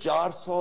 400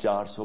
400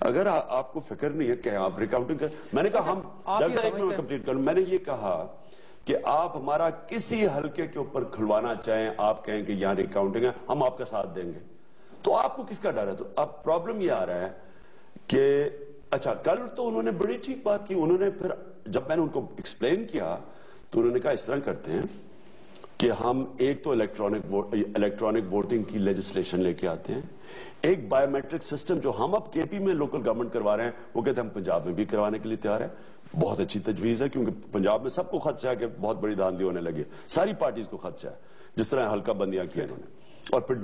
اگر آپ کو فکر نہیں ہے کہ آپ ریکاؤنٹنگ کر، میں نے کہا میں نے یہ کہا کہ آپ ہمارا کسی حلقے کے اوپر کھلوانا چاہیں، آپ کہیں کہ یہاں ریکاؤنٹنگ ہے، ہم آپ کا ساتھ دیں گے، تو آپ کو کس کا ڈر ہے؟ تو اب پرابلم یہ آ رہا ہے کہ اچھا کل تو انہوں نے بڑی ٹھیک بات کی، انہوں نے پھر جب میں نے ان کو ایکسپلین کیا تو انہوں نے کہا اس طرح کرتے ہیں کہ ہم ایک تو الیکٹرانک ووٹنگ کی لیجسلیشن لے کے آتے ہیں، ایک بائیو میٹرک سسٹم جو ہم اب کے پی میں لوکل گورنمنٹ کروا رہے ہیں، وہ کہتے ہیں ہم پنجاب میں بھی کروانے کے لیے تیار ہے۔ بہت اچھی تجویز ہے، کیونکہ پنجاب میں سب کو خدشہ ہے کہ بہت بڑی دھاندلی ہونے لگی، ساری پارٹیز کو خدشہ ہے، جس طرح حلقہ بندیاں کی انہوں نے، اور پھر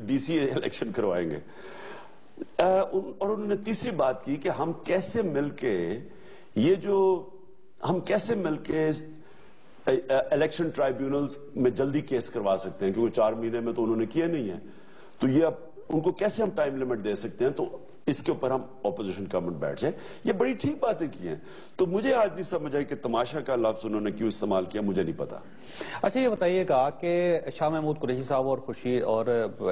ڈی سی الیکشن کروائیں گے۔ اور انہوں نے تیسری بات کی کہ ہم کیسے مل کے الیکشن ٹرائیبیونلز میں جلدی کیس کروا سکتے ہیں، کیونکہ 4 مہینے میں تو انہوں نے کیا نہیں ہے، تو یہ اب ان کو کیسے ہم ٹائم لیمٹ دے سکتے ہیں، تو اس کے اوپر ہم اپوزیشن گورنمنٹ بیٹھ جائے۔ یہ بڑی ٹھیک باتیں کی ہیں، تو مجھے آج نہیں سمجھ آئی کہ تماشا کا لفظ انہوں نے کیوں استعمال کیا، مجھے نہیں پتا۔ اچھا یہ بتائیے گا کہ شاہ محمود قریشی صاحب اور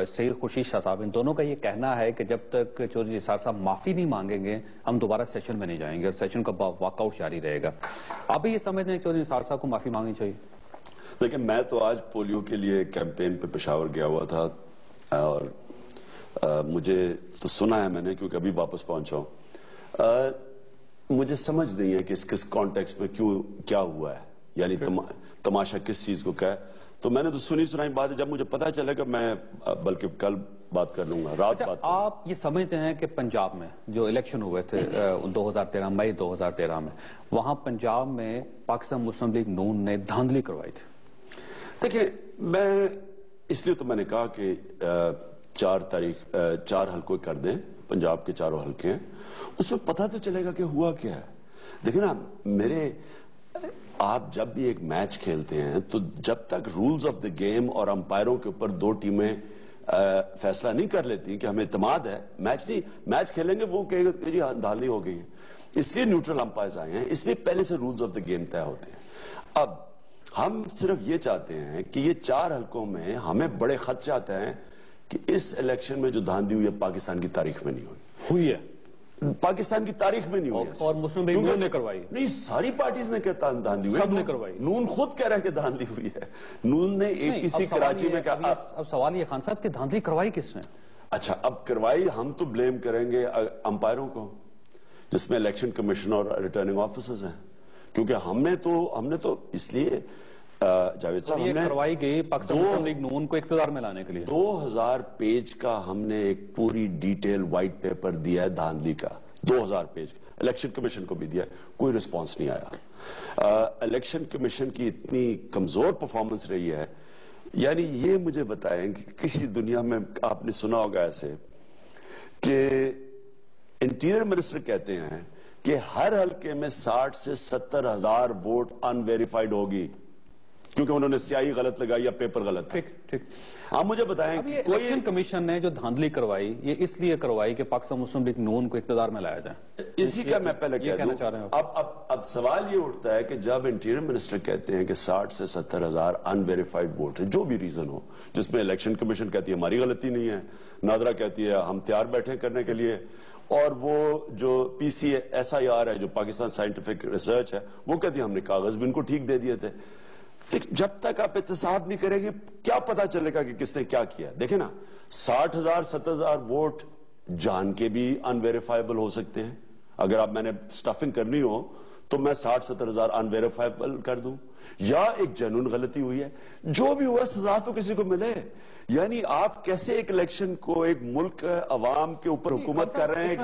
سید خورشید شاہ صاحب، ان دونوں کا یہ کہنا ہے کہ جب تک چودھری نثار صاحب معافی نہیں مانگیں گے ہم دوبارہ سیشن میں نہیں جائیں گے، اور سیشن کا واک آؤٹ جاری رہے گا۔ آپ بھی یہ سمجھتے ہیں کہ چودھری نثار صاحب کو معافی مانگنی چاہیے؟ دیکھیں میں تو آج پولیو کے لیے کیمپین پہ پشاور گیا ہوا تھا، اور مجھے تو سنا ہے میں نے، کیونکہ ابھی واپس پہنچا ہوں، مجھے سمجھ نہیں ہے کہ اس کس کانٹیکسٹ میں کیا ہوا ہے، یعنی تماشا کس چیز کو کہا ہے۔ تو میں نے تو سنائی بات ہے، جب مجھے پتا چلے گا میں بلکہ کل بات کر لوں گا، رات بات۔ آپ یہ سمجھتے ہیں کہ پنجاب میں جو الیکشن ہوئے تھے 2013 مئی 2013 میں، وہاں پنجاب میں پاکستان مسلم لیگ نون نے دھاندلی کروائی تھی؟ دیکھیں میں اس لیے تو میں نے کہا کہ 4 حلقے کر دیں، پنجاب کے 4 حلقے ہیں، اس میں پتہ تو چلے گا کہ ہوا کیا ہے۔ دیکھیں نا آپ جب بھی ایک میچ کھیلتے ہیں تو جب تک رولز آف دا گیم اور امپائروں کے اوپر 2 ٹیمیں فیصلہ نہیں کر لیتی کہ ہمیں اعتماد ہے، میچ کھیلیں گے، وہ کہے گا کہ جی دھاندلی ہو گئی ہے، اس لیے نیوٹرل امپائرز آئے ہیں، اس لیے پہلے سے رولز آف دا گیم طے ہوتے ہیں۔ اب ہم صرف یہ چاہتے ہیں کہ یہ 4 حلقوں میں ہمیں بڑے خدشات ہیں کہ اس الیکشن میں جو دھاندلی ہوئی ہے پاکستان کی تاریخ میں نہیں ہوئی ہے، پاکستان کی تاریخ میں نہیں ہوئی ہے، اور مسلم لیگ نون نے کروائی نہیں، ساری پارٹیز نے کہتا دھاندلی ہوئی، سب نے کروائی، نون خود کہہ رہا ہے کہ دھاندلی ہوئی ہے، نون نے اے پی سی کراچی میں کہا۔ اب سوال یہ خان صاحب کہ دھاندلی کروائی کس نے؟ اچھا اب کروائی، ہم تو بلیم کریں گے امپائروں کو، جس میں الیکشن کمیشن اور ریٹرننگ آفیسرز ہیں، کیونکہ ہم نے تو اس لیے جاوید صاحب یہ کروائی گئی پاکستان مسلم لیگ نون کو اقتدار میں لانے کے لیے 2000 پیج کا ہم نے ایک پوری ڈیٹیل وائٹ پیپر دیا ہے دھاندلی کا، 2000 پیج کا، الیکشن کمیشن کو بھی دیا، کوئی رسپانس نہیں آیا۔ الیکشن کمیشن کی اتنی کمزور پرفارمنس رہی ہے، یعنی یہ مجھے بتائیں کہ کسی دنیا میں آپ نے سنا ہوگا ایسے کہ انٹیریئر منسٹر کہتے ہیں کہ ہر حلقے میں 60 سے 70 ہزار ووٹ ان ویریفائیڈ ہوگی، کیونکہ انہوں نے سیاہی غلط لگائی یا پیپر غلط تھا۔ ٹھیک، آپ مجھے بتائیں الیکشن کمیشن نے جو دھاندلی کروائی یہ اس لیے کروائی کہ پاکستان مسلم لیگ نون کو اقتدار میں لایا جائے، اسی کا میں پہلے کہہ دوں۔ اب سوال یہ اٹھتا ہے کہ جب انٹیریئر منسٹر کہتے ہیں کہ 60 سے 70 ہزار ان ویریفائیڈ ووٹ ہے، جو بھی ریزن ہو، جس میں الیکشن کمیشن کہتی ہے ہماری غلطی نہیں ہے، نادرا کہتی ہے ہم تیار بیٹھے کرنے کے لیے، اور وہ جو پی سی ایس آئی آر ہے جو پاکستان سائنٹیفک ریسرچ ہے وہ کہتی ہے ہم نے کاغذ بھی ان کو ٹھیک دے دیے تھے۔ جب تک آپ احتساب نہیں کریں گے کیا پتا چلے گا کہ کس نے کیا کیا؟ دیکھیں نا 60,000 70,000 ووٹ جان کے بھی ان ویریفائیبل ہو سکتے ہیں، اگر آپ میں نے سٹفنگ کرنی ہو تو میں 60-70 ان ویریفائیبل کر دوں، یا ایک جنون غلطی ہوئی ہے، جو بھی ہوا سزا تو کسی کو ملے۔ یعنی آپ کیسے ایک الیکشن کو ایک ملک عوام کے اوپر حکومت کر رہے ہیں؟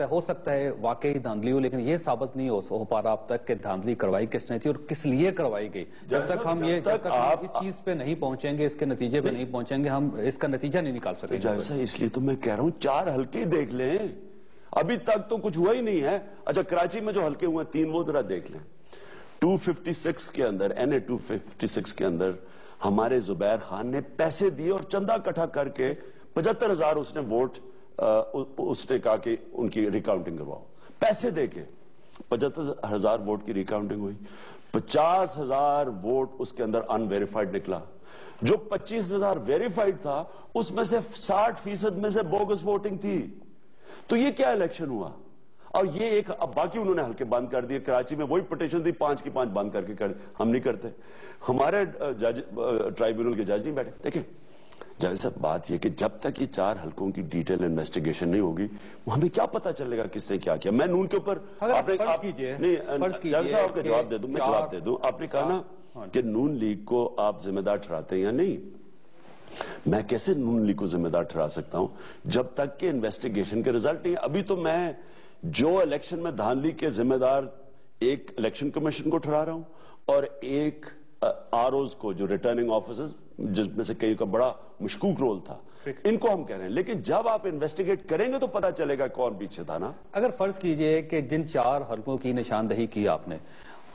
ہو سکتا ہے واقعی دھاندلی ہو، لیکن یہ ثابت نہیں ہو پا رہا اب تک کہ دھاندلی کروائی کس نے تھی اور کس لیے کروائی گئی۔ جب تک ہم اس چیز پہ نہیں پہنچیں گے، اس کے نتیجے پہ نہیں پہنچیں گے، ہم اس کا نتیجہ نہیں نکال سکیں گے۔ اس لیے تو میں کہہ رہا ہوں 4 حلقے دیکھ لیں، ابھی تک تو کچھ ہوا ہی نہیں ہے۔ اچھا کراچی میں جو حلقے ہوئے 3 وہ ذرا دیکھ لیں، 256 کے اندر NA 256 کے اندر ہمارے زبیر خان نے پیسے دیے اور چندہ اکٹھا کر کے 75,000 اس نے ووٹ اس نے کہا کہ ان کی ریکاؤنٹنگ کرواؤ، پیسے دے کے 75,000 ووٹ کی ریکاؤنٹنگ ہوئی، 50,000 ووٹ اس کے اندر ان ویریفائیڈ نکلا۔ جو 25,000 ویریفائڈ تھا اس میں سے 60% میں سے بوگس ووٹنگ تھی. تو یہ کیا الیکشن ہوا؟ اور یہ ایک اب باقی انہوں نے حلقے بند کر دیے. کراچی میں وہی پٹیشن تھی 5 کی 5 بند کر کے ہم نہیں کرتے. ہمارے ٹرائیبیونل کے جج نہیں بیٹھے. دیکھیں جج صاحب بات یہ کہ جب تک یہ 4 حلقوں کی ڈیٹیل انویسٹیگیشن نہیں ہوگی ہمیں کیا پتا چلے گا کس نے کیا کیا. میں نون کے اوپر آپ کا جواب دے دوں, میں جواب دے دوں. آپ نے کہا نا کہ نون لیگ کو آپ ذمہ دار ٹھہراتے ہیں یا نہیں. میں کیسے نون لیگ کو ذمہ دار ٹھہرا سکتا ہوں جب تک کہ انویسٹیگیشن کے رزلٹ نہیں. ابھی تو میں جو الیکشن میں دھاندلی کے ذمہ دار ایک الیکشن کمیشن کو ٹھہرا رہا ہوں اور ایک آر اوز کو, جو ریٹرننگ آفیسرز جس میں سے کئی کا بڑا مشکوک رول تھا, ان کو ہم کہہ رہے ہیں. لیکن جب آپ انویسٹیگیٹ کریں گے تو پتا چلے گا کون پیچھے تھا نا. اگر فرض کیجئے کہ جن 4 حلقوں کی نشاندہی کی آپ نے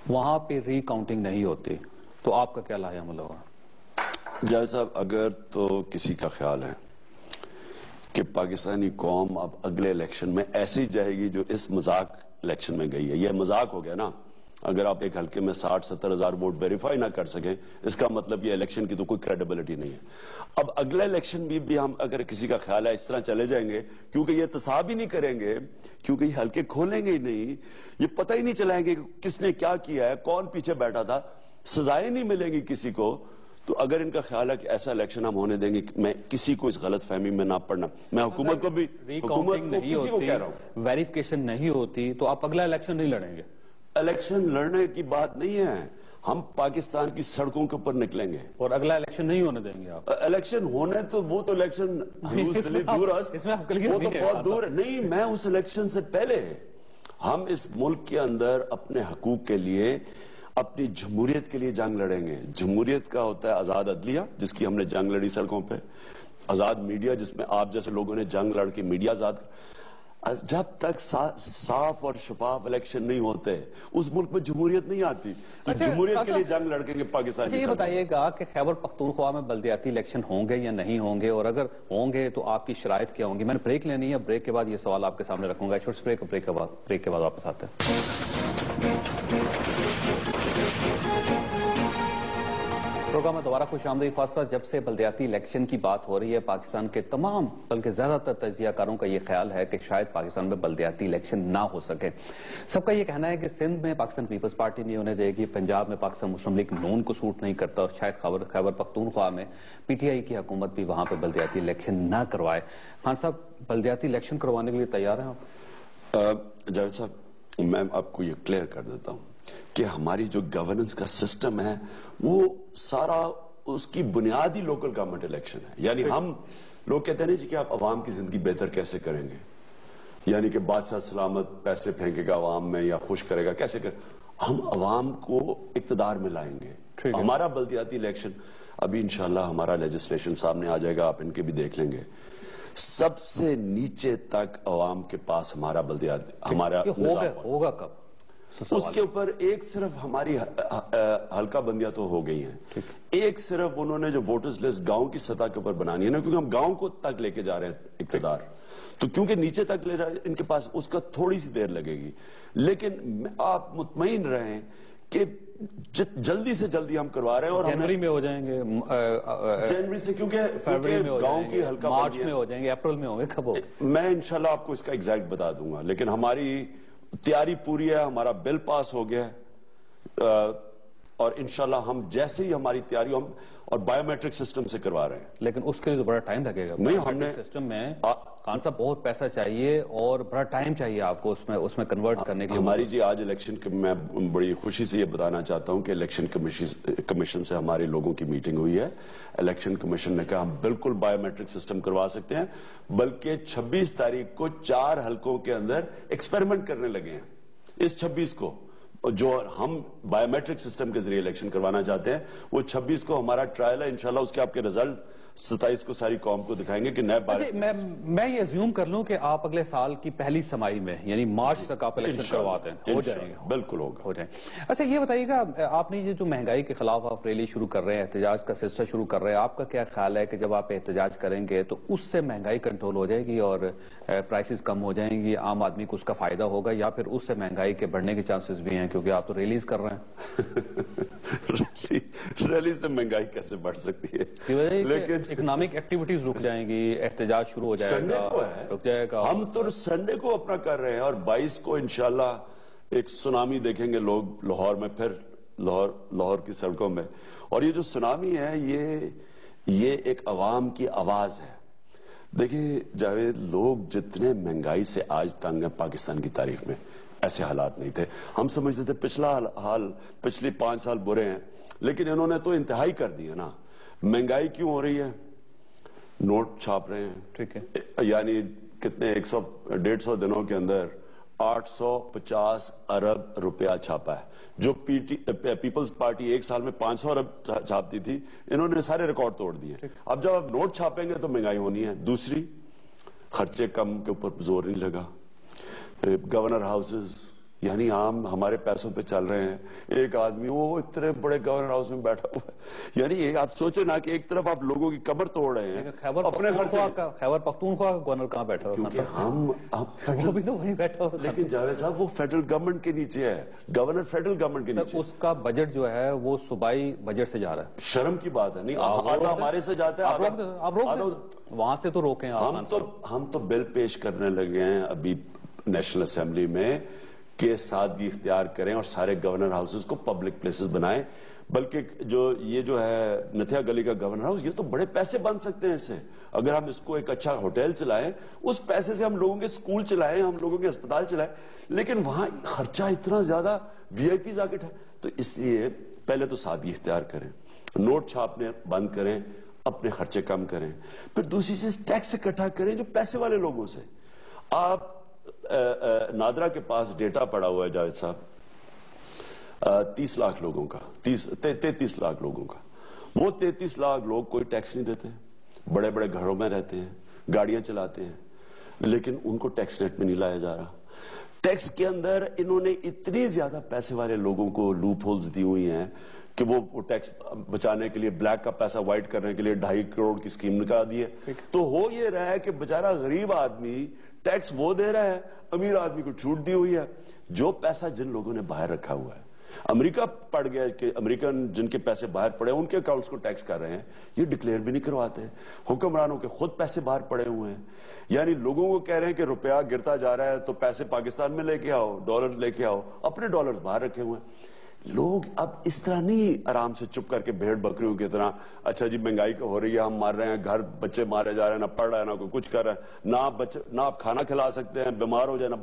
وہاں پہ ری کاؤنٹنگ نہیں ہوتی تو آپ کا کیا لایا عمل ہوگا؟ جاوید صاحب اگر تو کسی کا خیال ہے کہ پاکستانی قوم اب اگلے الیکشن میں ایسی جائے گی جو اس مذاق الیکشن میں گئی ہے, یہ مذاق ہو گیا نا. اگر آپ ایک حلقے میں 60-70 ہزار ووٹ ویریفائی نہ کر سکیں اس کا مطلب یہ الیکشن کی تو کوئی کریڈیبلٹی نہیں ہے. اب اگلا الیکشن بھی ہم اگر کسی کا خیال ہے اس طرح چلے جائیں گے, کیونکہ یہ احتساب ہی نہیں کریں گے, کیونکہ یہ حلقے کھولیں گے ہی نہیں, یہ پتہ ہی نہیں چلائیں گے کس نے کیا کیا ہے, کون پیچھے بیٹھا تھا, سزائیں نہیں ملیں گی کسی کو. تو اگر ان کا خیال ہے کہ ایسا الیکشن ہم ہونے دیں گے, میں کسی کو اس غلط فہمی میں نہ پڑنا, میں حکومت کو بھی کسی کو کہہ رہا ہوں ویریفیکیشن نہیں ہوتی تو آپ اگلا الیکشن نہیں لڑیں گے. الیکشن لڑنے کی بات نہیں ہے, ہم پاکستان کی سڑکوں کے اوپر نکلیں گے. اور اگلا الیکشن نہیں ہونے دیں گے آپ؟ الیکشن ہونے تو وہ تو الیکشن دور وہ تو بہت دور ہے. نہیں, میں اس الیکشن سے پہلے ہم اس ملک کے اندر اپنے حقوق کے لیے, اپنی جمہوریت کے لیے جنگ لڑیں گے. جمہوریت کا ہوتا ہے آزاد عدلیہ جس کی ہم نے جنگ لڑی سڑکوں پہ, آزاد میڈیا جس میں آپ جیسے لوگوں نے جنگ لڑ کے میڈیا آزاد. جب تک صاف اور شفاف الیکشن نہیں ہوتے اس ملک میں جمہوریت نہیں آتی. تو جمہوریت کے لیے جنگ لڑکیں گے پاکستان. یہ بتائیے گا کہ خیبر پختونخوا میں بلدیاتی الیکشن ہوں گے یا نہیں ہوں گے, اور اگر ہوں گے تو آپ کی شرائط کیا ہوں گی؟ میں نے بریک لینی ہے, بریک کے بعد یہ سوال آپ کے سامنے رکھوں گا. چھوٹے سے بریک کے بعد واپس آتے ہیں. پروگرام میں دوبارہ خوش آمدید. خاصہ جب سے بلدیاتی الیکشن کی بات ہو رہی ہے, پاکستان کے تمام بلکہ زیادہ تر تجزیہ کاروں کا یہ خیال ہے کہ شاید پاکستان میں بلدیاتی الیکشن نہ ہو سکے. سب کا یہ کہنا ہے کہ سندھ میں پاکستان پیپلز پارٹی نہیں ہونے دے گی, پنجاب میں پاکستان مسلم لیگ نون کو سوٹ نہیں کرتا, اور شاید خیبر پختونخوا میں پی ٹی آئی کی حکومت بھی وہاں پہ بلدیاتی الیکشن نہ کروائے. خان صاحب, بلدیاتی الیکشن کروانے کے لیے تیار ہیں آپ؟ جاوید صاحب, میں آپ کو یہ کلیئر کر دیتا ہوں کہ ہماری جو گورننس کا سسٹم ہے وہ سارا اس کی بنیادی لوکل گورنمنٹ الیکشن ہے. یعنی ہم لوگ کہتے ہیں کہ آپ عوام کی زندگی بہتر کیسے کریں گے, یعنی کہ بادشاہ سلامت پیسے پھینکے گا عوام میں یا خوش کرے گا, کیسے ہم عوام کو اقتدار میں لائیں گے. ہمارا بلدیاتی الیکشن ابھی انشاءاللہ ہمارا لیجسلیشن سامنے آ جائے گا, آپ ان کے بھی دیکھ لیں گے. سب سے نیچے تک عوام کے پاس ہمارا بلدیاتی ہمارا ہوگا کب؟ اس کے اوپر ایک صرف ہماری حلقہ بندیاں تو ہو گئی ہیں, ایک صرف انہوں نے جو ووٹرز لسٹ گاؤں کی سطح کے اوپر بنانی ہے نا, کیونکہ ہم گاؤں کو تک لے کے جا رہے ہیں اقتدار, تو کیونکہ نیچے تک لے جا رہے ہیں ان کے پاس اس کا تھوڑی سی دیر لگے گی. لیکن آپ مطمئن رہیں کہ جلدی سے جلدی ہم کروا رہے ہیں, اور جنوری میں ہو جائیں گے, جنوری سے, کیونکہ فروری میں گاؤں کی حلقہ مارچ میں ہو جائیں گے, اپریل میں ہوں گے, کب ہو؟ میں انشاءاللہ آپ کو اس کا ایگزیکٹ بتا دوں گا. لیکن ہماری تیاری پوری ہے, ہمارا بل پاس ہو گیا ہے, اور انشاءاللہ ہم جیسے ہی ہماری تیاری ہم اور بائیو میٹرک سسٹم سے کروا رہے ہیں. لیکن اس کے لیے تو بڑا ٹائم لگے گا. نہیں, ہم نے سسٹم میں خان صاحب بہت پیسہ چاہیے اور بڑا ٹائم چاہیے آپ کو اس میں کنورٹ کرنے کے لیے. ہماری جی آج الیکشن کے میں بڑی خوشی سے یہ بتانا چاہتا ہوں کہ الیکشن کمیشن سے ہمارے لوگوں کی میٹنگ ہوئی ہے. الیکشن کمیشن نے کہا ہم بالکل بائیو میٹرک سسٹم کروا سکتے ہیں, بلکہ 26 تاریخ کو 4 حلقوں کے اندر ایکسپیریمنٹ کرنے لگے ہیں. اس 26 کو جو ہم بائیو میٹرک سسٹم کے ذریعے الیکشن کروانا چاہتے ہیں, وہ 26 کو ہمارا ٹرائل ہے. انشاءاللہ اس کے آپ کے رزلٹ 27 کو ساری قوم کو دکھائیں گے کہ نئے میں یہ زیوم کر لوں کہ آپ اگلے سال کی پہلی سمائی میں یعنی مارچ تک آپ الیکشن کرواتے ہیں, ہو جائیں گے. بالکل ہو جائیں. اچھا یہ بتائیے گا, آپ نے یہ جو مہنگائی کے خلاف آپ ریلی شروع کر رہے ہیں, احتجاج کا سلسلہ شروع کر رہے ہیں, آپ کا کیا خیال ہے کہ جب آپ احتجاج کریں گے تو اس سے مہنگائی کنٹرول ہو جائے گی اور پرائسز کم ہو جائیں گی, عام آدمی کو اس کا فائدہ ہوگا, یا پھر اس سے مہنگائی کے بڑھنے کے چانسز بھی ہیں ہیں کیونکہ آپ تو ریلیز کر رہے ہیں. ریلی سے مہنگائی کیسے بڑھ سکتی ہے؟ لیکن اکنامک ایکٹیویٹیز رک جائیں گی, احتجاج شروع ہو جائے گا, رک جائے گا. ہم تو سنڈے کو اپنا کر رہے ہیں اور 22 کو انشاءاللہ ایک سونامی دیکھیں گے لوگ لاہور میں, پھر لاہور کی سڑکوں میں. اور یہ جو سونامی ہے یہ ایک عوام کی آواز ہے. دیکھیں جاوید, لوگ جتنے مہنگائی سے آج تنگ ہیں پاکستان کی تاریخ میں ایسے حالات نہیں تھے. ہم سمجھتے تھے پچھلی 5 سال برے ہیں, لیکن انہوں نے تو انتہائی کر دی ہے نا. مہنگائی کیوں ہو رہی ہے؟ نوٹ چھاپ رہے ہیں, ٹھیک ہے, یعنی کتنے 100-150 دنوں کے اندر 850 ارب روپیہ چھاپا ہے. جو پیپلز پارٹی ایک سال میں 500 ارب چھاپتی تھی, انہوں نے سارے ریکارڈ توڑ دیے. اب جب آپ نوٹ چھاپیں گے تو مہنگائی ہونی ہے. دوسری, خرچے کم کے اوپر زور نہیں لگا. گورنر ہاؤسز یعنی عام ہمارے پیسوں پہ چل رہے ہیں. ایک آدمی وہ اتنے بڑے گورنر ہاؤس میں بیٹھا ہوا ہے, یعنی آپ سوچیں نا کہ ایک طرف آپ لوگوں کی کمر توڑ رہے ہیں. خیبر پختونخوا کا گورنر کہاں بیٹھا ہوا؟ لیکن جاوید صاحب وہ فیڈرل گورنمنٹ کے نیچے ہے, گورنر فیڈرل گورنمنٹ کے نیچے. اس کا بجٹ جو ہے وہ صوبائی بجٹ سے جا رہا ہے. شرم کی بات ہے. نہیں, آدھا ہمارے سے جاتا ہے, آپ وہاں سے تو روکیں. ہم تو بل پیش کرنے لگے ہیں ابھی نیشنل اسمبلی میں کہ سادگی اختیار کریں اور سارے گورنر ہاؤسز کو پبلک پلیسز بنائیں. بلکہ یہ جو ہے نتھیا گلی کا گورنر ہاؤس, یہ تو بڑے پیسے بن سکتے ہیں اس سے. اگر ہم اس کو ایک اچھا ہوٹل چلائیں, اس پیسے سے ہم لوگوں کے سکول چلائیں, ہم لوگوں کے اسپتال چلائیں. لیکن وہاں خرچہ اتنا زیادہ, وی آئی پیز آ کے. تو اس لیے پہلے تو سادگی اختیار کریں, نوٹ چھاپنے بند کریں, اپنے خرچے کم کریں. پھر دوسری چیز, ٹیکس اکٹھا کریں جو پیسے والے لوگوں سے. آپ نادرا کے پاس ڈیٹا پڑا ہوا ہے جاوید صاحب, 30 لاکھ لوگوں کا, 33 لاکھ لوگوں کا. وہ 33 لاکھ لوگ کوئی ٹیکس نہیں دیتے, بڑے بڑے گھروں میں رہتے ہیں, گاڑیاں چلاتے ہیں, لیکن ان کو ٹیکس نیٹ میں نہیں لایا جا رہا. ٹیکس کے اندر انہوں نے اتنی زیادہ پیسے والے لوگوں کو لوپ ہولز دی ہوئی ہیں کہ وہ ٹیکس بچانے کے لیے, بلیک کا پیسہ وائٹ کرنے کے لیے 2.5 کروڑ کی اسکیم نکال دی ہے. تو ہو یہ رہا ہے کہ بیچارہ غریب آدمی ٹیکس وہ دے رہا ہے, امیر آدمی کو چھوٹ دی ہوئی ہے. جو پیسہ جن لوگوں نے باہر رکھا ہوا ہے, امریکہ پڑ گیا کہ امریکن جن کے پیسے باہر پڑے ان کے اکاؤنٹس کو ٹیکس کر رہے ہیں, یہ ڈکلیئر بھی نہیں کرواتے. حکمرانوں کے خود پیسے باہر پڑے ہوئے ہیں, یعنی لوگوں کو کہہ رہے ہیں کہ روپیہ گرتا جا رہا ہے تو پیسے پاکستان میں لے کے آؤ, ڈالر لے کے آؤ, اپنے ڈالرز باہر رکھے ہوئے ہیں. لوگ اب اس طرح نہیں آرام سے چپ کر کے بھیڑ بکریوں کی طرح, اچھا جی مہنگائی ہو رہی ہے, ہم مار رہے ہیں, گھر بچے مارے جا رہے ہیں, نہ پڑھ رہا ہے, نہ کوئی کچھ کر رہا ہے, نہ آپ کھانا کھلا سکتے ہیں, بیمار ہو جائے نا.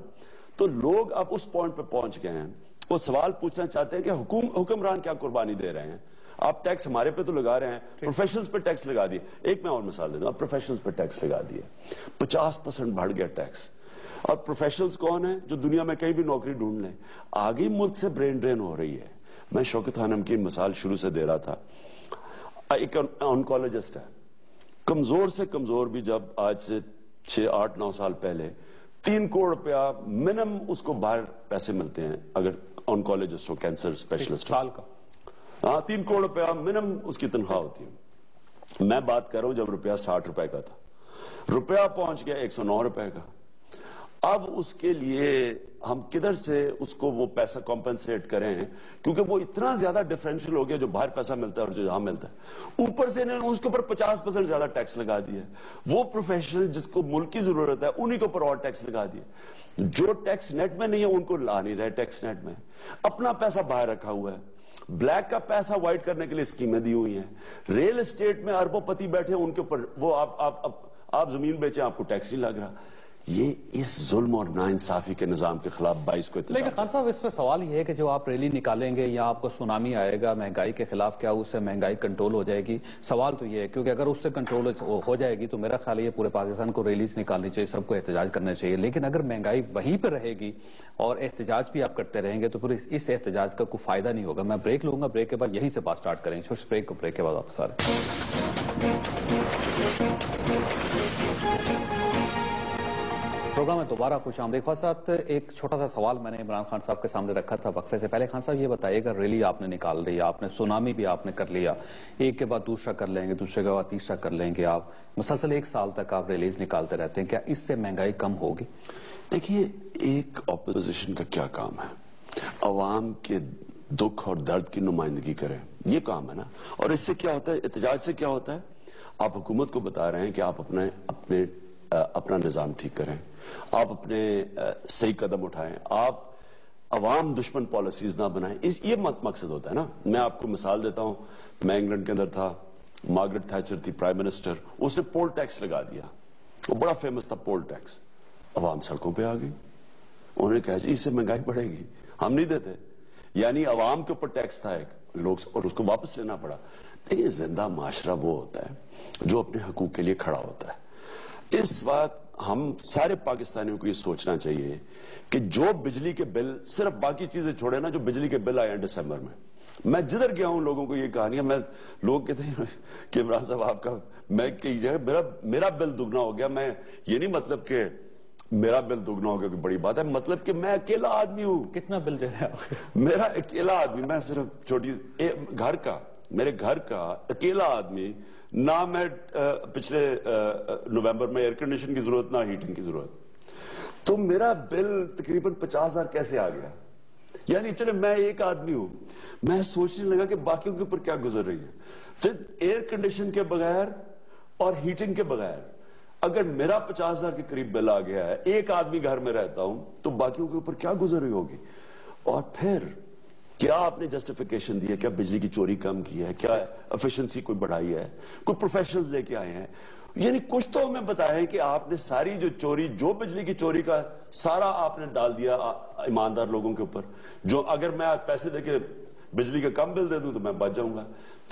تو لوگ اب اس پوائنٹ پہ پہنچ گئے ہیں, وہ سوال پوچھنا چاہتے ہیں کہ حکمران کیا قربانی دے رہے ہیں. آپ ٹیکس ہمارے پہ تو لگا رہے ہیں, پروفیشنلز پہ ٹیکس لگا دیے. ایک میں اور مثال دے دوں, آپ پروفیشنلز پہ ٹیکس لگا دیے, 50% بڑھ گیا ٹیکس. اور پروفیشنلز کون ہیں؟ جو دنیا میں کہیں بھی نوکری ڈھونڈ لیں. آگے ملک سے برین ڈرین ہو رہی ہے. میں شوکت خانم کی مثال شروع سے دے رہا تھا. ایک آنکولوجسٹ ہے, کمزور سے کمزور بھی, جب آج سے 6-8-9 سال پہلے 3 کروڑ روپیہ منیمم اس کو باہر پیسے ملتے ہیں اگر آنکولوجسٹ ہو, کینسر اسپیشلسٹ سال کا. ہاں, 3 کروڑ روپیہ منیمم اس کی تنخواہ ہوتی ہے. میں بات کر رہا ہوں جب روپیہ 60 روپے کا تھا, روپیہ پہنچ گیا 109 روپے کا. اب اس کے لیے ہم کدھر سے اس کو وہ پیسہ کمپنسیٹ کریں, کیونکہ وہ اتنا زیادہ ڈیفرنشیل ہو گیا جو باہر پیسہ ملتا ہے اور جو یہاں ملتا ہے. اوپر سے انہوں نے اس کے اوپر 50% زیادہ ٹیکس لگا دیا. وہ پروفیشنل جس کو ملک کی ضرورت ہے انہی کے اوپر اور ٹیکس لگا دیا. جو ٹیکس نیٹ میں نہیں ہے ان کو لا نہیں رہے ٹیکس نیٹ میں, اپنا پیسہ باہر رکھا ہوا ہے. بلیک کا پیسہ وائٹ کرنے کے لیے اسکیمیں دی ہوئی ہیں. ریل اسٹیٹ میں اربوں پتی بیٹھے ان کے اوپر وہ آپ زمین بیچیں, آپ کو ٹیکس نہیں لگ رہا. یہ اس ظلم اور ناانصافی کے نظام کے خلاف 22 کو لیکن خان صاحب اس پہ سوال یہ ہے کہ جو آپ ریلی نکالیں گے یا آپ کو سونامی آئے گا مہنگائی کے خلاف, کیا اس سے مہنگائی کنٹرول ہو جائے گی؟ سوال تو یہ ہے, کیونکہ اگر اس سے کنٹرول ہو جائے گی تو میرا خیال ہے یہ پورے پاکستان کو ریلیز نکالنی چاہیے, سب کو احتجاج کرنا چاہیے. لیکن اگر مہنگائی وہیں پہ رہے گی اور احتجاج بھی آپ کرتے رہیں گے تو پھر اس احتجاج کا کوئی فائدہ نہیں ہوگا. میں بریک لوں گا, بریک کے بعد یہیں سے بات سٹارٹ کریں گے. بریک کے بعد واپس آ رہے ہیں. پروگرام میں دوبارہ خوش آمدید. خواہ صاحب, ایک چھوٹا سا سوال میں نے عمران خان صاحب کے سامنے رکھا تھا وقفے سے پہلے. خان صاحب یہ بتائیے گا, ریلی آپ نے نکال دی, آپ نے سونامی بھی آپ نے کر لیا, ایک کے بعد دوسرا کر لیں گے, دوسرے کے بعد تیسرا کر لیں گے, آپ مسلسل 1 سال تک آپ ریلیز نکالتے رہتے ہیں, کیا اس سے مہنگائی کم ہوگی؟ دیکھیے, ایک اپوزیشن کا کیا کام ہے؟ عوام کے دکھ اور درد کی نمائندگی کریں، یہ کام ہے نا. اور اس سے کیا ہوتا ہے، احتجاج سے کیا ہوتا ہے، آپ حکومت کو بتا رہے ہیں کہ آپ اپنا نظام ٹھیک کریں، آپ اپنے صحیح قدم اٹھائیں، آپ عوام دشمن پالیسیز نہ بنائیں. یہ مقصد ہوتا ہے نا. میں آپ کو مثال دیتا ہوں، میں انگلینڈ کے اندر تھا، مارگریٹ تھیچر تھی پرائم منسٹر، اس نے پول ٹیکس لگا دیا، وہ بڑا فیمس تھا پول ٹیکس. عوام سڑکوں پہ آ گئی، انہوں نے کہا جی اس سے مہنگائی بڑھے گی، ہم نہیں دیتے. یعنی عوام کے اوپر ٹیکس تھا ایک لوگ، اور اس کو واپس لینا پڑا. لیکن زندہ معاشرہ وہ ہوتا ہے جو اپنے حقوق کے لیے کھڑا ہوتا ہے. اس وقت ہم سارے پاکستانیوں کو یہ سوچنا چاہیے کہ جو بجلی کے بل، صرف باقی چیزیں چھوڑے نا، جو بجلی کے بل آئے ہیں دسمبر میں جدھر گیا ہوں لوگوں کو یہ کہانیاں، لوگ کہتے ہیں کہ عمران صاحب آپ کا، میں کئی جگہ میرا بل دگنا ہو گیا. میں یہ نہیں مطلب کہ میرا بل دگنا ہو گیا کوئی بڑی بات ہے، مطلب کہ میں اکیلا آدمی ہوں. کتنا بل دے رہے ہیں؟ میرا اکیلا آدمی، میں صرف چھوٹی میرے گھر کا اکیلا آدمی، نہ میں پچھلے نومبر میں ایئر کنڈیشن کی ضرورت، نہ ہیٹنگ کی ضرورت، تو میرا بل تقریباً 50,000 کیسے آ گیا؟ یعنی چلے میں ایک آدمی ہوں، میں سوچنے لگا کہ باقیوں کے اوپر کیا گزر رہی ہے. ایئر کنڈیشن کے بغیر اور ہیٹنگ کے بغیر اگر میرا 50,000 کے قریب بل آ گیا ہے، ایک آدمی گھر میں رہتا ہوں، تو باقیوں کے اوپر کیا گزر رہی ہوگی؟ اور پھر کیا آپ نے جسٹیفیکیشن دی ہے؟ کیا بجلی کی چوری کم کی ہے؟ کیا ایفیشنسی کوئی بڑھائی ہے؟ کوئی پروفیشنلز لے کے آئے ہیں؟ یعنی کچھ تو ہمیں بتائیں کہ آپ نے ساری جو چوری، جو بجلی کی چوری کا سارا آپ نے ڈال دیا ایماندار لوگوں کے اوپر، جو اگر میں پیسے دے کے بجلی کا کم بل دے دوں تو میں بچ جاؤں گا.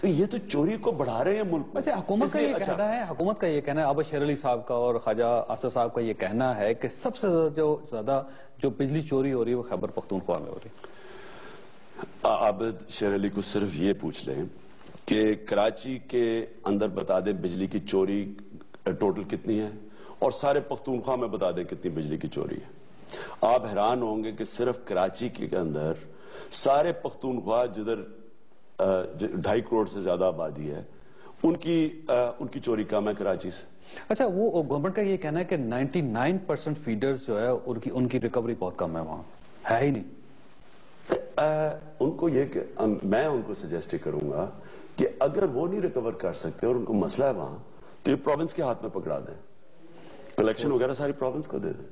تو یہ تو چوری کو بڑھا رہے ہیں ملک میں. اچھا، حکومت کا یہ کہنا ہے، حکومت کا یہ کہنا ہے، عابد شیر علی صاحب کا اور خواجہ آصف صاحب کا یہ کہنا ہے کہ سب سے زیادہ جو بجلی چوری ہو رہی ہے وہ خیبر پختونخوا میں ہو رہی ہے. عابد شیر علی کو صرف یہ پوچھ لیں کہ کراچی کے اندر بتا دیں بجلی کی چوری ٹوٹل کتنی ہے، اور سارے پختونخوا میں بتا دیں کتنی بجلی کی چوری ہے. آپ حیران ہوں گے کہ صرف کراچی کے اندر سارے پختونخوا جدھر 2.5 کروڑ سے زیادہ آبادی ہے، ان کی چوری کم ہے کراچی سے. اچھا، وہ گورنمنٹ کا یہ کہنا ہے کہ 99% فیڈرز جو ہے ان کی ریکوری بہت کم ہے، وہاں ہے ہی نہیں. ان کو یہ کہ میں ان کو سجیسٹ کروں گا کہ اگر وہ نہیں ریکور کر سکتے اور ان کو مسئلہ ہے وہاں، تو یہ پروونس کے ہاتھ میں پکڑا دیں، کلیکشن وغیرہ ساری پروونس کو دے دیں،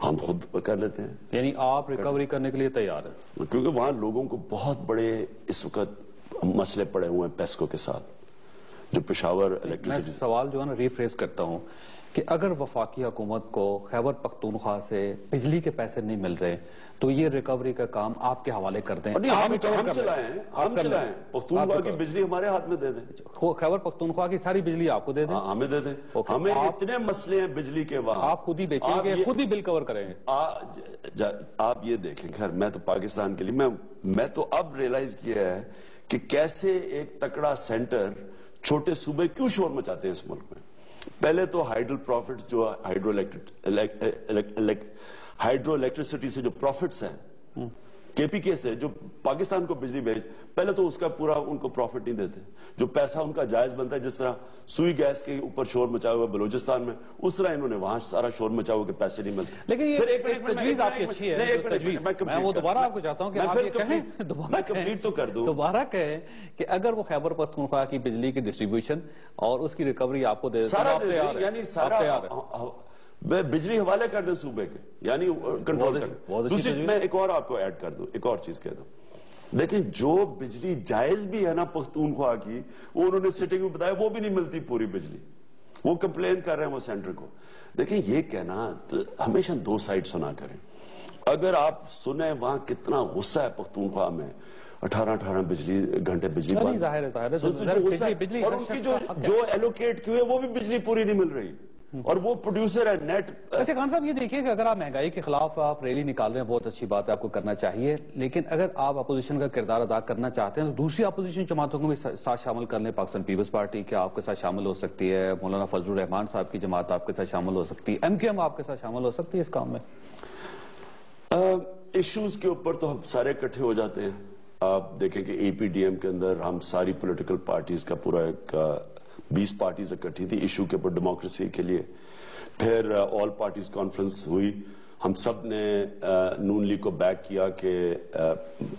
ہم خود کر لیتے ہیں. یعنی آپ ریکوری کرنے کے لیے تیار ہیں؟ کیونکہ وہاں لوگوں کو بہت بڑے اس وقت مسئلے پڑے ہوئے ہیں پیسکو کے ساتھ، جو پشاور الیکٹریسٹی. میں سوال جو ہے نا ریفریز کرتا ہوں کہ اگر وفاقی حکومت کو خیبر پختونخوا سے بجلی کے پیسے نہیں مل رہے تو یہ ریکوری کا کام آپ کے حوالے کر دیں. ہم چلائیں، پختونخوا کی بجلی ہمارے ہاتھ میں دے دیں، خیبر پختونخوا کی ساری بجلی آپ کو دے دیں، ہمیں دے دیں. ہمیں اتنے مسئلے ہیں بجلی کے وہاں، آپ خود ہی بیچیں گے، خود ہی بل کور کریں گے. آپ یہ دیکھیں. خیر میں تو پاکستان کے لیے میں تو اب ریئلائز کیا ہے کہ کیسے ایک تکڑا سینٹر چھوٹے صوبے کیوں شور مچاتے ہیں اس ملک میں. پہلے تو ہائیڈل پروفٹس، جو ہائیڈرو الیکٹریسٹی سے جو پروفٹس ہیں کے پی کے سے، جو پاکستان کو بجلی بھیج، پہلے تو اس کا پورا ان کو پروفٹ نہیں دیتے، جو پیسہ ان کا جائز بنتا ہے. جس طرح سوئی گیس کے اوپر شور مچایا ہوا بلوچستان میں، اس طرح انہوں نے وہاں سارا شور مچایا ہوا کہ پیسے نہیں ملتے. لیکن یہ تجویز آپ کی اچھی ہے، میں وہ دوبارہ آپ کو چاہتا ہوں کہ آپ یہ کہیں، دوبارہ کہیں کہ اگر وہ خیبر پختونخوا کی بجلی کی ڈسٹریبیوشن اور اس کی ریکوری آپ کو دے دیں، یعنی سارا بجلی حوالے کر دیں صوبے کے، یعنی کنٹرول کر. دوسری میں ایک اور آپ کو ایڈ کر دوں، ایک اور چیز کہہ دوں. دیکھیں جو بجلی جائز بھی ہے نا پختونخوا کی، وہ انہوں نے سٹنگ میں بتایا وہ بھی نہیں ملتی پوری بجلی. وہ کمپلین کر رہے ہیں وہ سینٹر کو. دیکھیں یہ کہنا ہمیشہ دو سائیڈ سنا کریں. اگر آپ سنیں وہاں کتنا غصہ ہے پختونخوا میں، 18 بجلی گھنٹے بجلی بند، ظاہر ہے، اور ان کی جو ایلوکیٹ کی ہے وہ بھی بجلی پوری نہیں مل رہی، اور وہ پروڈیوسر ہے نیٹ. اچھا خان صاحب، یہ دیکھیے کہ اگر آپ مہنگائی کے خلاف آپ ریلی نکال رہے ہیں، بہت اچھی بات ہے، آپ کو کرنا چاہیے. لیکن اگر آپ اپوزیشن کا کردار ادا کرنا چاہتے ہیں تو دوسری اپوزیشن جماعتوں کو بھی ساتھ شامل کر لیں. پاکستان پیپلز پارٹی کیا آپ کے ساتھ شامل ہو سکتی ہے؟ مولانا فضل الرحمان صاحب کی جماعت آپ کے ساتھ شامل ہو سکتی ہے؟ MQM آپ کے ساتھ شامل ہو سکتی ہے اس کام میں؟ ایشوز کے اوپر تو ہم سارے اکٹھے ہو جاتے ہیں. آپ دیکھیں کہ APDM کے اندر ہم ساری پولیٹیکل پارٹیز کا پورا ایک 20 پارٹیز اکٹھی تھی ایشو کے اوپر ڈیموکریسی کے لیے. پھر آل پارٹیز کانفرنس ہوئی، ہم سب نے نون لیگ کو بیک کیا کہ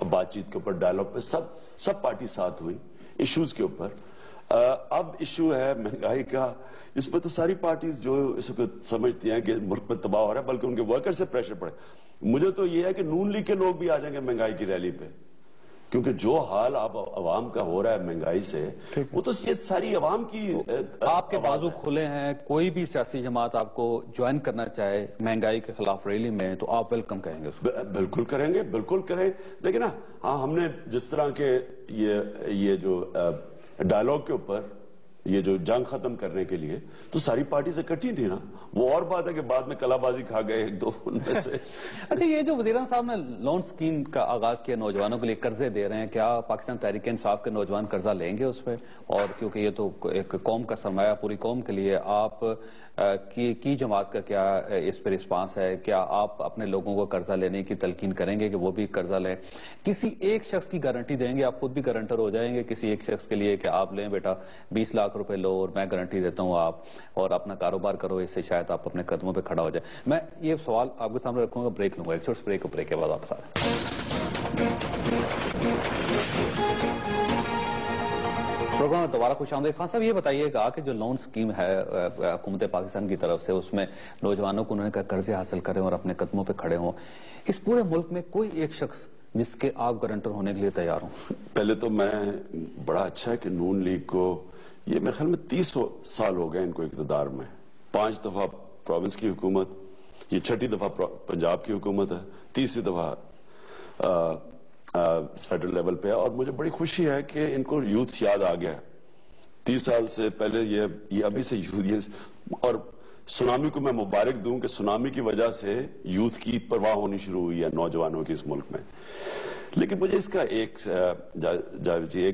بات چیت کے اوپر ڈائیلاگ پہ سب پارٹی ساتھ ہوئی ایشوز کے اوپر. اب ایشو ہے مہنگائی کا. اس پہ تو ساری پارٹیز جو اس کو سمجھتی ہیں کہ ملک میں تباہ ہو رہا ہے بلکہ ان کے ورکر سے پریشر پڑے. مجھے تو یہ ہے کہ نون لیگ کے لوگ بھی آ جائیں گے مہنگائی کی ریلی پہ, کیونکہ جو حال اب عوام کا ہو رہا ہے مہنگائی سے, وہ تو یہ ساری عوام کی آپ کے بازو کھلے ہیں. کوئی بھی سیاسی جماعت آپ کو جوائن کرنا چاہے مہنگائی کے خلاف ریلی میں تو آپ ویلکم کہیں گے اس کو؟ بالکل کریں گے, بالکل کریں. دیکھیں نا, ہاں ہم نے جس طرح کے یہ جو ڈائیلاگ کے اوپر یہ جو جنگ ختم کرنے کے لیے تو ساری پارٹیز اکٹھی تھی نا. وہ اور بات ہے کہ بعد میں کلا بازی کھا گئے ایک دو ان میں سے. اچھا, یہ جو وزیر صاحب نے لون سکیم کا آغاز کیا, نوجوانوں کے لیے قرضے دے رہے ہیں, کیا پاکستان تحریک انصاف کے نوجوان قرضہ لیں گے اس پہ؟ اور کیونکہ یہ تو ایک قوم کا سرمایہ پوری قوم کے لیے, آپ کی جماعت کا کیا اس پہ رسپانس ہے؟ کیا آپ اپنے لوگوں کو قرضہ لینے کی تلقین کریں گے کہ وہ بھی قرضہ لیں؟ کسی ایک شخص کی گارنٹی دیں گے, آپ خود بھی گارنٹر ہو جائیں گے کسی ایک شخص کے لیے کہ آپ لیں بیٹا 20 لاکھ روپے لو اور میں گارنٹی دیتا ہوں آپ اور اپنا کاروبار کرو, اس سے شاید آپ اپنے قدموں پہ کھڑا ہو جائے؟ میں یہ سوال آپ کے سامنے رکھوں گا, بریک لوں گا, ایک چھوٹے بریک کے بعد آپ ساتھ. پروگرام میں دوبارہ خوش آمدید. خان صاحب, یہ بتائیے گا کہ جو لون سکیم ہے حکومت پاکستان کی طرف سے, اس میں نوجوانوں کو انہوں نے کہا قرضے حاصل کریں اور اپنے قدموں پہ کھڑے ہوں, اس پورے ملک میں کوئی ایک شخص جس کے آپ گارنٹر ہونے کے لیے تیار ہوں؟ پہلے تو میں بڑا اچھا ہے کہ نون لیگ کو یہ میرے خیال میں 30 سال ہو گئے ان کو اقتدار میں. 5 دفعہ پروونس کی حکومت, یہ 6ٹھی دفعہ پنجاب کی حکومت ہے, 30ری دفعہ فیڈرل لیول پہ ہے. اور مجھے بڑی خوشی ہے کہ ان کو یوتھ یاد آ گیا ہے. 30 سال سے پہلے یہ ابھی سے یوتھ, اور سونامی کو میں مبارک دوں کہ سونامی کی وجہ سے یوتھ کی پرواہ ہونی شروع ہوئی ہے نوجوانوں کی اس ملک میں. لیکن مجھے اس کا ایک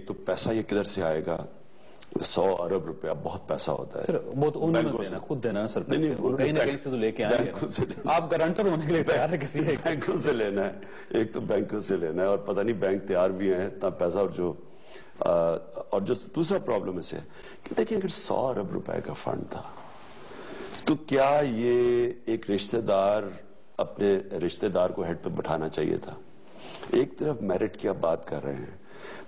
تو پیسہ یہ کدھر سے آئے گا؟ 100 ارب روپیہ بہت پیسہ ہوتا ہے. وہ تو انہوں نے دینا, خود دینا سر, کہیں نہ کہیں سے تو لے کے آئیں گے. آپ گارنٹر ہونے کے لیے تیار ہے کسی ایک؟ بینکوں سے لینا ہے, ایک تو بینکوں سے لینا ہے, اور پتہ نہیں بینک تیار بھی ہیں اتنا پیسہ. اور جو دوسرا پرابلم اسے کہ دیکھیں, اگر 100 ارب روپے کا فنڈ تھا تو کیا یہ ایک رشتہ دار اپنے رشتہ دار کو ہیڈ پہ بٹھانا چاہیے تھا؟ ایک طرف میرٹ کی آپ بات کر رہے ہیں,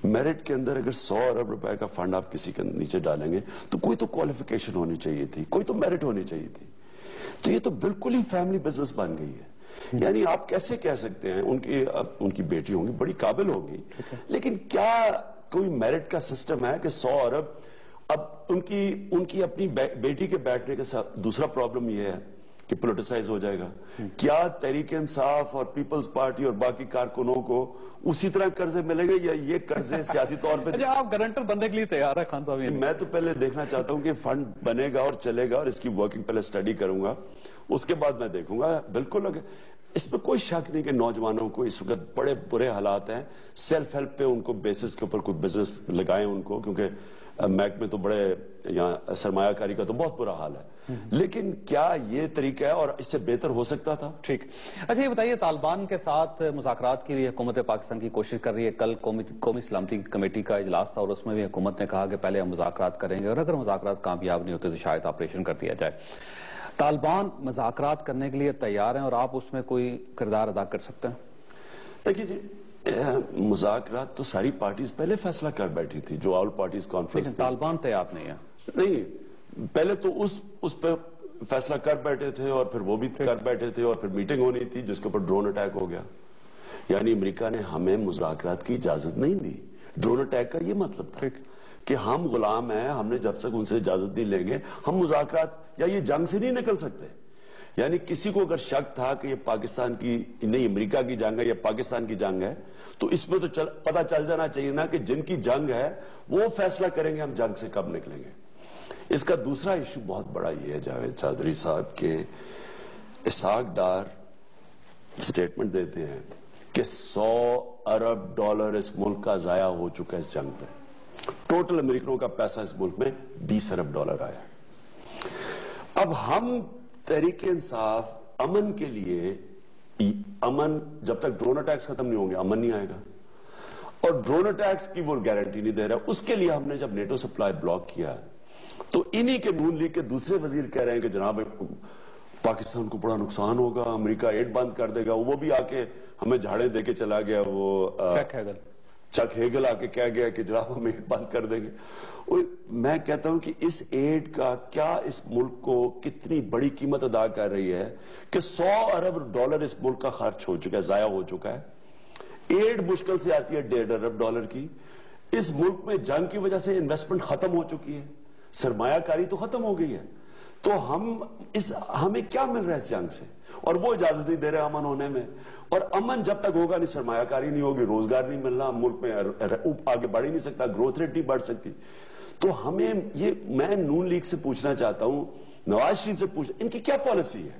میرٹ کے اندر اگر 100 ارب روپے کا فنڈ آپ کسی کے نیچے ڈالیں گے تو کوئی تو کوالیفیکیشن ہونی چاہیے تھی, کوئی تو میرٹ ہونی چاہیے تھی. تو یہ تو بالکل ہی فیملی بزنس بن گئی ہے. یعنی آپ کیسے کہہ سکتے ہیں, ان کی بیٹی ہوں گی, بڑی قابل ہوگی, لیکن کیا کوئی میرٹ کا سسٹم ہے کہ 100 ارب اب ان کی اپنی بیٹی کے بیٹھنے کے ساتھ. دوسرا پرابلم یہ ہے کہ پولیٹیسائز ہو جائے گا. کیا تحریک انصاف اور پیپلز پارٹی اور باقی کارکنوں کو اسی طرح قرضے ملے گے یا یہ قرضے سیاسی طور پہ؟ آپ گارنٹر بننے کے لیے تیار ہے خان صاحب؟ میں تو پہلے دیکھنا چاہتا ہوں کہ فنڈ بنے گا اور چلے گا, اور اس کی ورکنگ پہلے سٹڈی کروں گا, اس کے بعد میں دیکھوں گا. بالکل اس پہ کوئی شک نہیں کہ نوجوانوں کو اس وقت بڑے برے حالات ہیں. سیلف ہیلپ پہ ان کو بیسس کے اوپر کوئی بزنس لگائیں ان کو, کیونکہ محکمے تو بڑے, یہاں سرمایہ کاری کا تو بہت برا حال ہے. لیکن کیا یہ طریقہ ہے اور اس سے بہتر ہو سکتا تھا؟ ٹھیک. اچھا, یہ بتائیے, طالبان کے ساتھ مذاکرات کے لیے حکومت پاکستان کی کوشش کر رہی ہے. کل قومی سلامتی کمیٹی کا اجلاس تھا اور اس میں بھی حکومت نے کہا کہ پہلے ہم مذاکرات کریں گے, اور اگر مذاکرات کامیاب نہیں ہوتے تو شاید آپریشن کر دیا جائے. طالبان مذاکرات کرنے کے لیے تیار ہیں اور آپ اس میں کوئی کردار ادا کر سکتے ہیں؟ دیکھیے جی, مذاکرات تو ساری پارٹیز پہلے فیصلہ کر بیٹھی تھی, جو آل پارٹیز کانفرنس. لیکن طالبان تیار نہیں ہے. نہیں, پہلے تو اس پہ فیصلہ کر بیٹھے تھے اور پھر وہ بھی کر بیٹھے تھے, اور پھر میٹنگ ہونی تھی جس کے اوپر ڈرون اٹیک ہو گیا. یعنی امریکہ نے ہمیں مذاکرات کی اجازت نہیں دی. ڈرون اٹیک کا یہ مطلب تھا کہ ہم غلام ہیں, ہم نے جب تک ان سے اجازت نہیں لیں گے ہم مذاکرات یا یہ جنگ سے نہیں نکل سکتے. یعنی کسی کو اگر شک تھا کہ یہ پاکستان کی نہیں امریکہ کی جنگ ہے یا پاکستان کی جنگ ہے, تو اس میں تو پتہ چل جانا چاہیے نا کہ جن کی جنگ ہے وہ فیصلہ کریں گے ہم جنگ سے کب نکلیں گے. اس کا دوسرا ایشو بہت بڑا یہ ہے جاوید چودھری صاحب کے اسحاق ڈار اسٹیٹمنٹ دیتے ہیں کہ 100 ارب ڈالر اس ملک کا ضائع ہو چکا ہے اس جنگ پہ. ٹوٹل امریکنوں کا پیسہ اس ملک میں 20 ارب ڈالر آیا. اب ہم تحریک انصاف امن کے لیے, امن جب تک ڈرون اٹیکس ختم نہیں ہوں گے امن نہیں آئے گا, اور ڈرون اٹیکس کی وہ گارنٹی نہیں دے رہا. اس کے لیے ہم نے جب نیٹو سپلائی بلاک کیا تو انہی کے نون لیگ کے دوسرے وزیر کہہ رہے ہیں کہ جناب پاکستان کو بڑا نقصان ہوگا, امریکہ ایڈ بند کر دے گا. وہ بھی آ کے ہمیں جھاڑے دے کے چلا گیا, وہ چک ہیگل آ کے کہہ گیا کہ جناب ہم ایڈ بند کر دیں گے. میں کہتا ہوں کہ اس ایڈ کا کیا اس ملک کو کتنی بڑی قیمت ادا کر رہی ہے کہ $100 ارب اس ملک کا خرچ ہو چکا ہے, ضائع ہو چکا ہے. ایڈ مشکل سے آتی ہے $1.5 ارب کی. اس ملک میں جنگ کی وجہ سے انویسٹمنٹ ختم ہو چکی ہے, سرمایہ کاری تو ختم ہو گئی ہے. تو ہمیں کیا مل رہا ہے اس جنگ سے, اور وہ اجازت نہیں دے رہے امن ہونے میں. اور امن جب تک ہوگا نہیں, سرمایہ کاری نہیں ہوگی, روزگار نہیں ملنا, ملک میں آگے بڑھ ہی نہیں سکتا, گروتھ ریٹ نہیں بڑھ سکتی. تو ہمیں میں نون لیگ سے پوچھنا چاہتا ہوں, نواز شریف سے ان کی کیا پالیسی ہے؟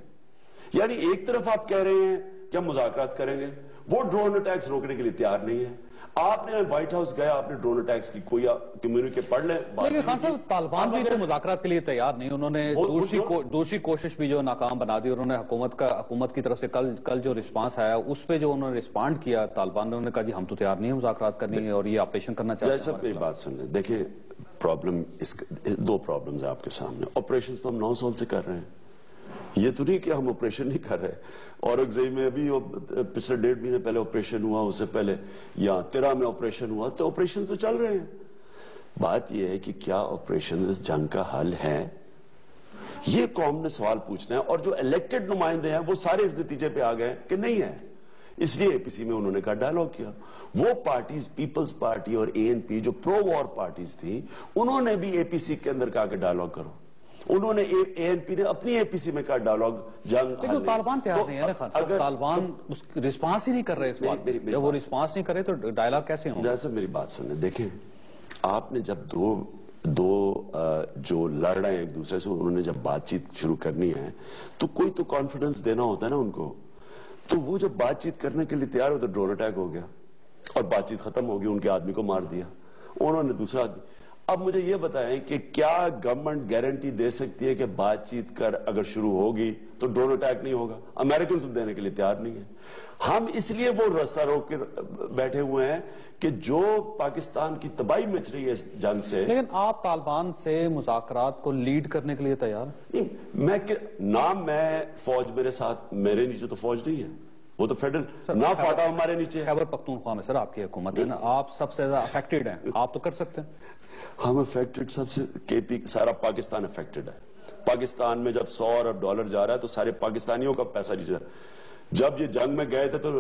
یعنی ایک طرف آپ کہہ رہے ہیں کہ ہم مذاکرات کریں گے, وہ ڈرون اٹیکس روکنے کے لیے تیار نہیں ہے. آپ نے وائٹ ہاؤس گیا, آپ نے ڈرون اٹیکس کی کوئی کمیونکے پڑھ لیں. لیکن خان صاحب طالبان بھی تو مذاکرات کے لیے تیار نہیں, انہوں نے دوسری کوشش بھی جو ناکام بنا دی. انہوں نے حکومت کی طرف سے کل جو رسپانس آیا اس پہ جو انہوں نے رسپانڈ کیا طالبان نے, انہوں نے کہا جی ہم تو تیار نہیں ہیں مذاکرات کرنے اور یہ آپریشن کرنا چاہتے ہیں. میری بات سن لیں, دیکھیں پرابلم دو پرابلمز ہیں آپ کے سامنے. آپریشن تو ہم 9 سال سے کر رہے ہیں, یہ تو نہیں کہ ہم آپریشن نہیں کر رہے. اورگزئی میں ابھی پچھلے 1.5 مہینے پہلے آپریشن ہوا, اس سے پہلے یہاں تیرا میں آپریشن ہوا, تو آپریشن تو چل رہے ہیں. بات یہ ہے کہ کیا آپریشن اس جنگ کا حل ہے, یہ قوم نے سوال پوچھنا ہے. اور جو الیکٹڈ نمائندے ہیں وہ سارے اس نتیجے پہ آ گئے کہ نہیں ہے. اس لیے اے پی سی میں انہوں نے کہا ڈائیلاگ کیا. وہ پارٹیز پیپلز پارٹی اور اے این پی جو پرو وار پارٹیز تھیں, انہوں نے بھی اے پی سی کے اندر کہا کہ ڈائیلاگ کرو. انہوں نے اے این پی نے اپنی اے پی سی میں کہا ڈائیلاگ جنگ. لیکن طالبان تیار نہیں ہے نا خان صاحب, طالبان رسپانس ہی نہیں کر رہے اس بات پہ. جب وہ رسپانس نہیں کرے تو ڈائیلاگ کیسے ہوں؟ جیسے میری بات سنیں, دیکھیں آپ نے جب دو جو لڑ رہے ہیں ایک دوسرے سے, انہوں نے جب بات چیت شروع کرنی ہے تو کوئی تو کانفیڈنس دینا ہوتا ہے نا ان کو. تو وہ جب بات چیت کرنے کے لیے تیار ہو تو ڈرون اٹیک ہو گیا اور بات چیت ختم ہو گئی, ان کے آدمی کو مار دیا, انہوں نے دوسرا آدمی. اب مجھے یہ بتائیں کہ کیا گورنمنٹ گارنٹی دے سکتی ہے کہ بات چیت کر اگر شروع ہوگی تو ڈرون اٹیک نہیں ہوگا؟ امریکنز دینے کے لیے تیار نہیں ہے. ہم اس لیے وہ راستہ روک کے بیٹھے ہوئے ہیں کہ جو پاکستان کی تباہی مچ رہی ہے اس جنگ سے. لیکن آپ طالبان سے مذاکرات کو لیڈ کرنے کے لیے تیار؟ میں فوج میرے ساتھ, میرے نیچے تو فوج نہیں ہے, وہ تو فیڈرل نہ فاٹا ہمارے نیچے. خیبر پختونخوا میں سر آپ کی حکومت ہے نا, آپ سب سے زیادہ افیکٹڈ ہیں, آپ تو کر سکتے ہیں. ہم افیکٹڈ سب سے, سارا پاکستان افیکٹڈ ہے. پاکستان میں جب $100 ارب جا رہا ہے تو سارے پاکستانیوں کا پیسہ نہیں جا رہا. جب یہ جنگ میں گئے تھے تو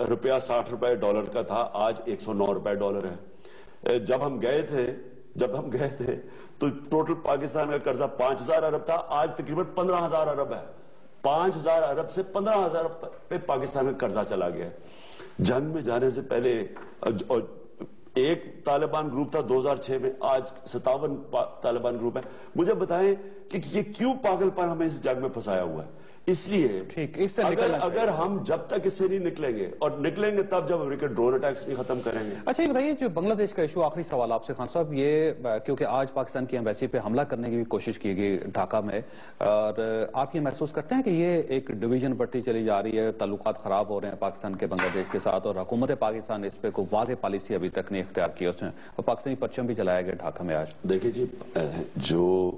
روپیہ $60 کا تھا, آج $109 ہے. جب ہم گئے تھے تو ٹوٹل پاکستان کا قرضہ 5000 ارب تھا, آج تقریباً 15000 ارب ہے. 5000 ارب سے 15000 پہ پاکستان کا قرضہ چلا گیا. جنگ میں جانے سے پہلے ایک طالبان گروپ تھا 2006 میں, آج 57 طالبان گروپ ہے. مجھے بتائیں کہ یہ کیوں پاگل پن ہمیں اس جنگ میں پھنسایا ہوا ہے؟ اس لیے اگر ہم جب تک اس سے نہیں نکلیں گے, اور نکلیں گے تب جب امریکہ ڈرون اٹیکس نہیں ختم کریں گے. اچھا یہ بتائیے, جو بنگلہ دیش کا ایشو, آخری سوال آپ سے خان صاحب, یہ کیونکہ آج پاکستان کی ایمبیسی پہ حملہ کرنے کی بھی کوشش کی گئی ڈھاکہ میں, اور آپ یہ محسوس کرتے ہیں کہ یہ ایک ڈویژن بڑھتی چلی جا رہی ہے, تعلقات خراب ہو رہے ہیں پاکستان کے بنگلہ دیش کے ساتھ, اور حکومت پاکستان اس پہ کوئی واضح پالیسی ابھی تک نہیں اختیار کی اس نے, اور پاکستانی پرچم بھی چلایا گیا ڈھاکہ میں آج؟ دیکھیں جی, جو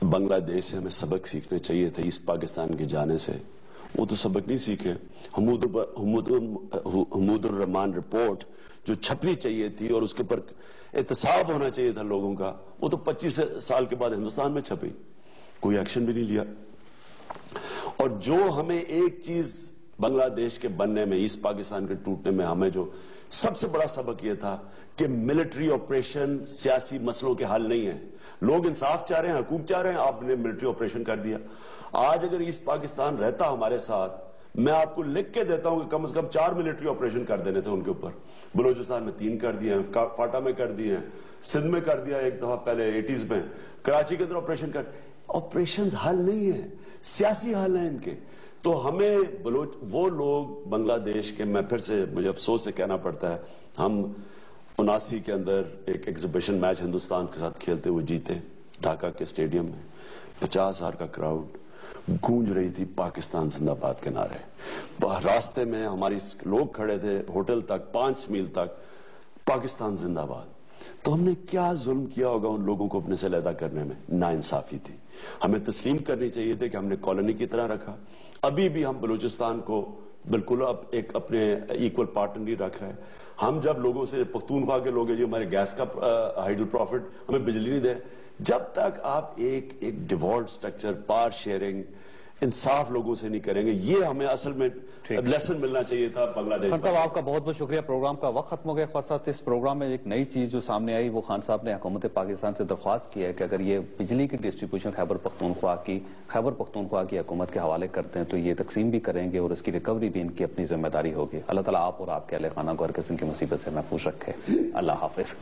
بنگلہ دیش سے ہمیں سبق سیکھنے چاہیے تھے اس پاکستان کے جانے سے, وہ تو سبق نہیں سیکھے. حمود الرحمان رپورٹ جو چھپنی چاہیے تھی اور اس کے پر احتساب ہونا چاہیے تھا لوگوں کا, وہ تو 25 سال کے بعد ہندوستان میں چھپی, کوئی ایکشن بھی نہیں لیا. اور جو ہمیں ایک چیز بنگلہ دیش کے بننے میں, اس پاکستان کے ٹوٹنے میں ہمیں جو سب سے بڑا سبق یہ تھا کہ ملٹری آپریشن سیاسی مسئلوں کے حل نہیں ہے. لوگ انصاف چاہ رہے ہیں, حقوق چاہ رہے ہیں, آپ نے ملٹری آپریشن کر دیا. آج اگر ایسٹ پاکستان رہتا ہمارے ساتھ, میں آپ کو لکھ کے دیتا ہوں کہ کم از کم 4 ملٹری آپریشن کر دینے تھے ان کے اوپر. بلوچستان میں 3 کر دیے ہیں, فاٹا میں کر دیے ہیں, سندھ میں کر دیا ایک دفعہ پہلے 80s میں, کراچی کے اندر آپریشن کر. آپریشنز حل نہیں ہے, سیاسی حل ہیں ان کے. تو ہمیں وہ لوگ بنگلہ دیش کے, میں پھر سے مجھے افسوس سے کہنا پڑتا ہے, ہم 79 کے اندر ایک ایگزیبیشن میچ ہندوستان کے ساتھ کھیلتے ہوئے جیتے ڈھاکہ کے اسٹیڈیم میں. 50,000 کا کراؤڈ, گونج رہی تھی پاکستان زندہ باد کے نعرے. راستے میں ہماری لوگ کھڑے تھے ہوٹل تک 5 میل تک, پاکستان زندہ باد. تو ہم نے کیا ظلم کیا ہوگا ان لوگوں کو اپنے سے علیحدہ کرنے میں؟ ناانصافی تھی. ہمیں تسلیم کرنی چاہیے تھے کہ ہم نے کالونی کی طرح رکھا. ابھی بھی ہم بلوچستان کو بالکل اب ایک اپنے ایکول پارٹنر نہیں رکھ رہے. ہم جب لوگوں سے پختونخوا کے لوگ ہیں جو ہمارے گیس کا ہائیڈل پروفٹ ہمیں بجلی نہیں دے رہے، جب تک آپ ایک ڈیوالوڈ سٹرکچر پار شیئرنگ انصاف لوگوں سے نہیں کریں گے، یہ ہمیں اصل میں لیسن ملنا چاہیے تھا بنگلہ دیش. خان صاحب آپ کا بہت بہت شکریہ. پروگرام کا وقت ختم ہو گیا. خاص طور اس پروگرام میں ایک نئی چیز جو سامنے آئی، وہ خان صاحب نے حکومت پاکستان سے درخواست کی ہے کہ اگر یہ بجلی کی ڈسٹریبیوشن خیبر پختونخوا کی حکومت کے حوالے کرتے ہیں تو یہ تقسیم بھی کریں گے اور اس کی ریکوری بھی ان کی اپنی ذمہ داری ہوگی. اللہ تعالیٰ آپ اور آپ کے اہل خانہ کو ہر قسم کی مصیبت سے محفوظ رکھے. اللہ حافظ.